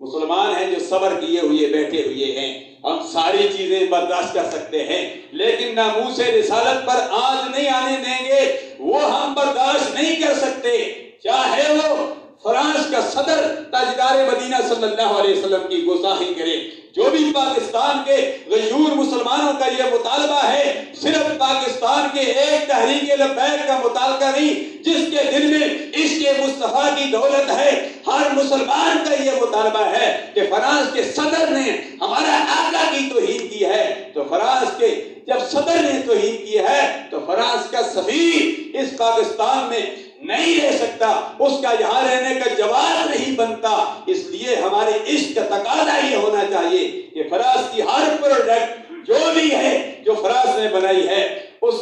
مسلمان ہیں جو صبر کیے ہوئے بیٹھے ہوئے ہیں، ہم ساری چیزیں برداشت کر سکتے ہیں، لیکن ناموس رسالت پر آنچ نہیں آنے دیں گے، وہ ہم برداشت نہیں کر سکتے، چاہے وہ فرانس کا صدر تاجدار مدینہ صلی اللہ علیہ وسلم کی گستاخی کرے۔ جو بھی پاکستان کے غیور مسلمانوں کا یہ مطالبہ ہے، صرف پاکستان کے ایک تحریک لبیک کا مطالبہ نہیں، جس کے دل میں عشق مصطفیٰ کی دولت ہے، ہر مسلمان کا یہ مطالبہ ہے کہ فرانس کے صدر نے ہمارا آقا کی توہین کی ہے، تو فرانس کے جب صدر نے توہین کی ہے تو فرانس کا سفیر اس پاکستان میں نہیں رہ سکتا، اس کا یہاں رہنے کا جواز نہیں بنتا۔ اس لیے ہمارے عشق کا تقاضا یہ ہونا چاہیے کہ فرانس کی ہر پروڈکٹ جو بھی ہے، جو فرانس نے بنائی ہے، اس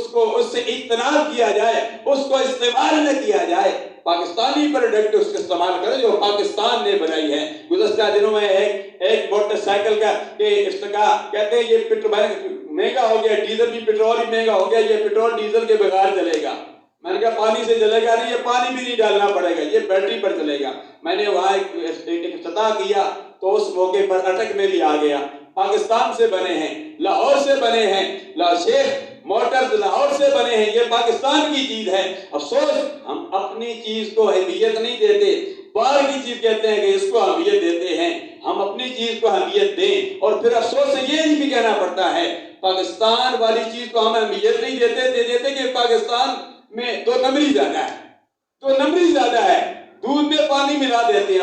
سے اجتناب کیا جائے، اس کو استعمال نہ کیا جائے، پاکستانی پروڈکٹ اس کا استعمال کرے جو پاکستان نے بنائی ہے۔ گزشتہ دنوں میں ایک موٹر سائیکل کا افتتاح، کہتے ہیں یہ پیٹرول مہنگا ہو گیا، ڈیزل بھی پیٹرول بھی مہنگا ہو گیا، یہ پیٹرول ڈیزل کے بغیر چلے گا۔ میں نے کہا پانی سے چلے گا نہیں، یہ پانی بھی نہیں ڈالنا پڑے گا، یہ بیٹری پر چلے گا۔ میں نے وہاں ایک افتتاح کیا تو اس موقع پر اٹک میری آ گیا، پاکستان سے بنے ہیں، لاہور سے بنے ہیں، شیخ موٹرز لاہور سے بنے ہیں، یہ پاکستان کی چیز ہے۔ افسوس ہم اپنی چیز کو اہمیت نہیں دیتے، باہر کی چیز کہتے ہیں کہ اس کو اہمیت دیتے ہیں، ہم اپنی چیز کو اہمیت دیں۔ اور پھر افسوس سے یہ بھی کہنا پڑتا ہے پاکستان والی چیز کو ہم اہمیت نہیں دیتے کہ پاکستان میں 2 نمبری زیادہ ہے، 2 نمبری زیادہ ہے، دودھ میں پانی ملا دیتے ہیں۔